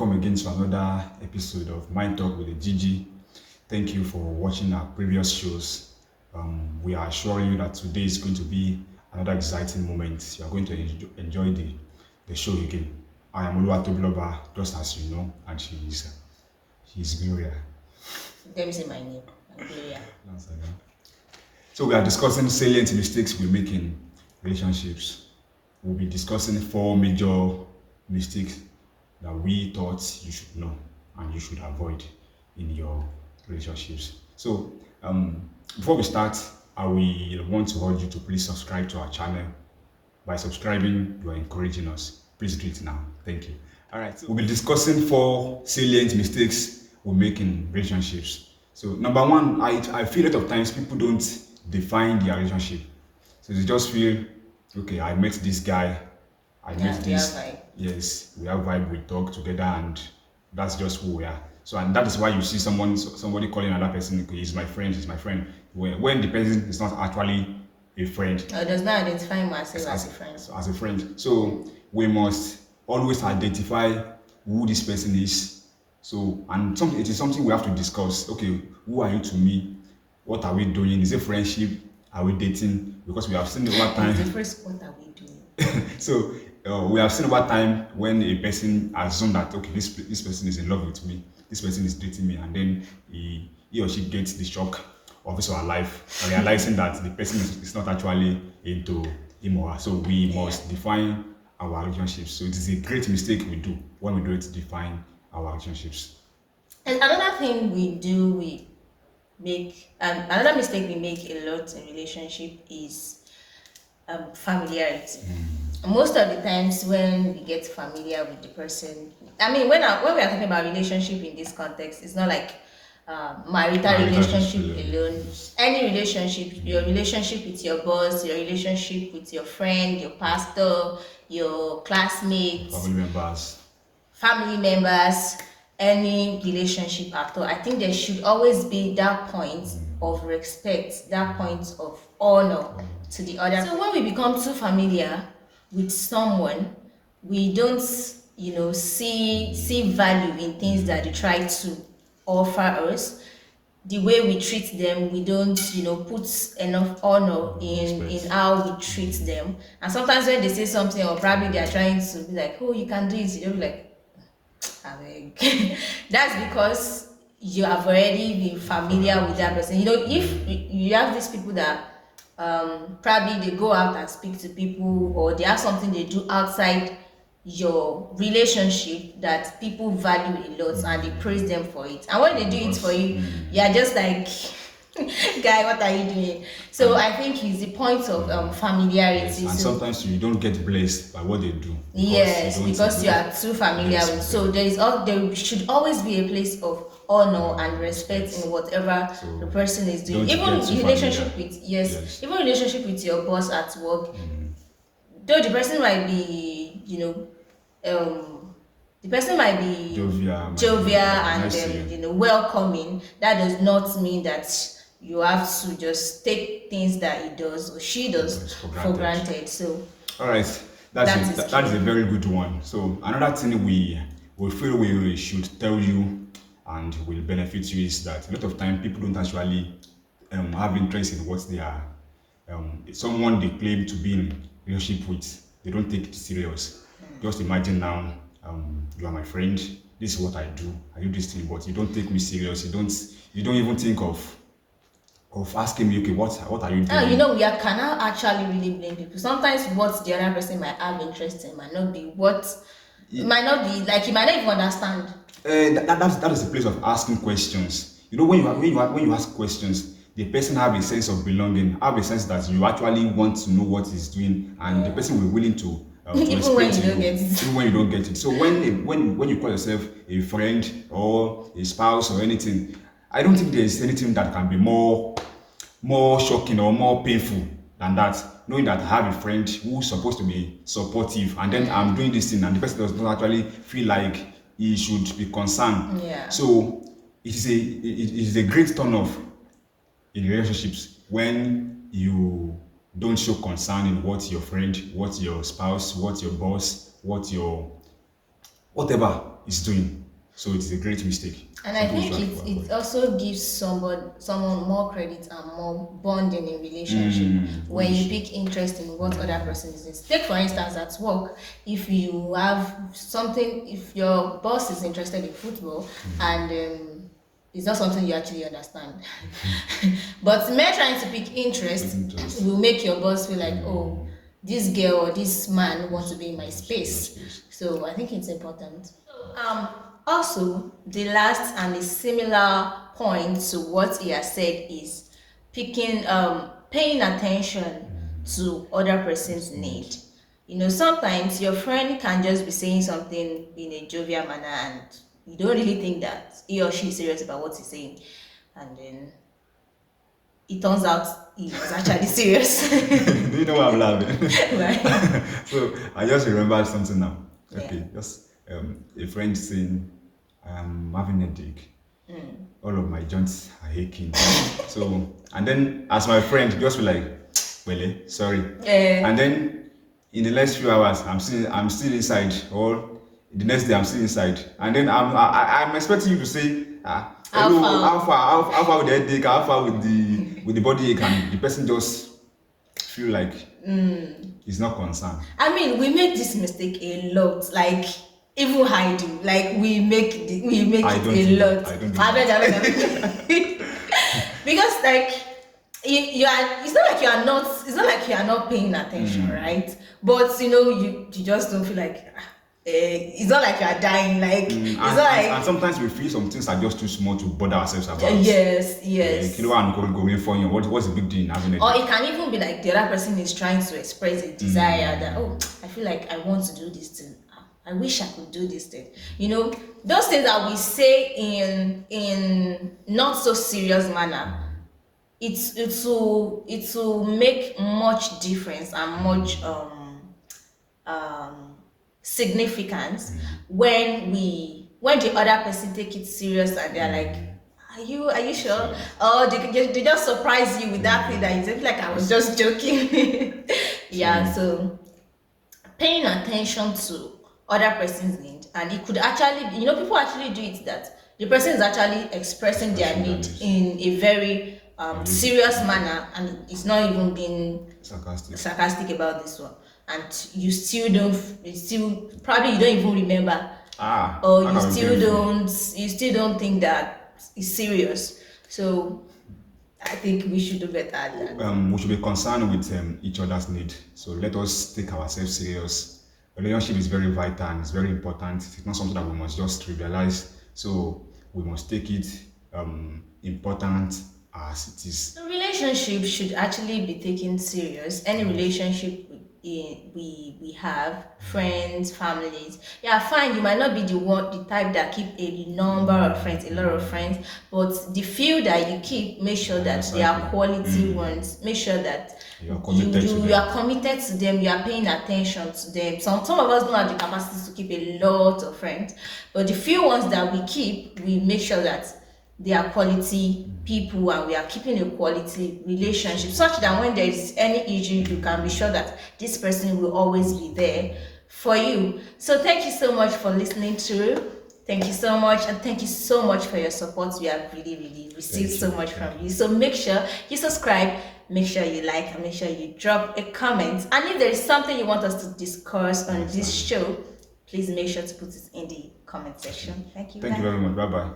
welcome again to another episode of Mind Talk with the Gigi. Thank you for watching our previous shows. We are assuring you that today is going to be another exciting moment. You are going to enjoy the show again. I am Oluwatobiloba, just as you know, and she's Gloria. Let me say my name. I'm Gloria. So we are discussing salient mistakes we make in relationships. We'll be discussing 4 major mistakes that we thought you should know and you should avoid in your relationships. So before we start, I will want to urge you to please subscribe to our channel. By subscribing, you are encouraging us. Please do it now. Thank you. All right. So we'll be discussing 4 salient mistakes we make in relationships. So number 1, I feel a lot of times people don't define their relationship. So they just feel, okay, I met this guy, I met this. Yes, we have vibe, we talk together, and that's just who we are. So, and that is why you see somebody calling another person, okay, he's my friend, he's my friend. When the person is not actually a friend. Or does not identify myself as a friend. As a friend. So we must always identify who this person is. So, and it is something we have to discuss. Okay, who are you to me? What are we doing? Is it friendship? Are we dating? Because we have seen over time. The first, what are we doing? So we have seen over time when a person assumes that, okay, this person is in love with me, this person is dating me, and then he or she gets the shock of his or her life, realizing that the person is not actually into him or her. So we must define our relationships. So it is a great mistake we do when we don't define our relationships. And another thing another mistake we make a lot in relationship is familiarity. Most of the times when we get familiar with the person, I mean, when we are talking about relationship in this context, it's not like marital relationship alone. Any relationship, your relationship with your boss, your relationship with your friend, your pastor, your classmates, family members, any relationship at all, I think there should always be that point of respect, that point of honor to the other. So when we become too familiar with someone, we don't, see value in things that they try to offer us. The way we treat them, we don't, put enough honor in how we treat them. And sometimes when they say something, or probably they are trying to be like, oh, you can do it, you'll be like, that's because you have already been familiar with that person. If you have these people that probably they go out and speak to people, or they have something they do outside your relationship that people value a lot and they praise them for it, and when they do it for you, you're just like, guy, what are you doing? So I think it's the point of familiarity. Yes, and sometimes you don't get blessed by what they do. Because you are too familiar with. So there should always be a place of honor and respect in whatever the person is doing. Even relationship with your boss at work. Though the person might be, the person might be jovial and welcoming. That does not mean that you have to just take things that he does or she does for granted. So all right, that is a very good one. So another thing we feel we should tell you and will benefit you is that a lot of time people don't actually have interest in what they are someone they claim to be in relationship with. They don't take it serious. Just imagine now, you are my friend, this is what I do this thing, but you don't take me serious. You don't even think of asking me, okay, what are you doing? We cannot actually really blame people. Sometimes what the other person might have interest in might not be he might not even understand. That is the place of asking questions. When you ask questions, the person have a sense of belonging, have a sense that you actually want to know what he's doing, and the person will be willing to even when you don't get it. Even when you don't get it. So when you call yourself a friend or a spouse or anything, I don't think there is anything that can be more shocking or more painful than that. Knowing that I have a friend who's supposed to be supportive, and then I'm doing this thing, and the person does not actually feel like he should be concerned. Yeah. So it is a great turn off in relationships when you don't show concern in what your friend, what your spouse, what your boss, what your whatever he's doing. So it's a great mistake. And I Something think we should avoid. it also gives someone more credit and more bonding in relationship when you pick interest in what other person is doing. Take for instance at work, if you have something, if your boss is interested in football and it's not something you actually understand, but mere trying to pick interest Interest. will make your boss feel like, oh, this girl or this man wants to be in my space. Space. So I think it's important. Um, Also, the last and a similar point to what he has said is paying attention to other person's need. You know, sometimes your friend can just be saying something in a jovial manner and you don't really think that he or she is serious about what he's saying. And then it turns out he was actually serious. Do you know why I'm laughing? Right? So I just remembered something now. Yeah. Okay, just a friend saying, I'm having a headache. All of my joints are aching. So, and then as my friend, just be like, well, sorry. And then in the next few hours, I'm still inside, or the next day I'm still inside. And then I'm expecting you to say, hello, how far with the headache, how far with the body ache, and the person just feel like he's not concerned. I mean, we make this mistake a lot. Like even I do. Like we make I it don't a do that. lot. I don't do I because like you are. It's not like you are not paying attention, right? But you know, you just don't feel like. It's not like you are dying. Like it's not like. And sometimes we feel some things are just too small to bother ourselves about. Yes. Kilo and going for you. What's the big deal in having it? Or it can even be like the other person is trying to express a desire that, oh, I feel like I want to do this thing. I wish I could do this thing. You know, those things that we say in not so serious manner, it will make much difference and much significance when the other person take it serious and they're like, are you sure? Or they just surprise you with that thing that you feel like I was just joking. Yeah, so paying attention to other person's need, and it could actually, you know, people actually do it that the person is actually expressing their need in a very serious manner, and it's not even being sarcastic about this one, and you still probably you don't even remember, or you still don't think that it's serious. So I think we should do better at that. We should be concerned with each other's need. So let us take ourselves serious. A relationship is very vital and it's very important. It's not something that we must just trivialize. So we must take it important as it is. The relationship should actually be taken serious. Any relationship we have, friends, families. Yeah, fine. You might not be the type that keep a number of friends, a lot of friends, but the few that you keep, make sure that they are quality ones. Make sure that you are committed to them. You are paying attention to them. Some of us don't have the capacity to keep a lot of friends, but the few ones that we keep, we make sure that they are quality people and we are keeping a quality relationship such that when there is any issue, you can be sure that this person will always be there for you. So thank you so much for listening through. Thank you so much, and thank you so much for your support. We have really received so much from you. So make sure you subscribe, make sure you like, and make sure you drop a comment. And if there is something you want us to discuss on this show, please make sure to put it in the comment section. Thank you. Thank you very much. Bye-bye.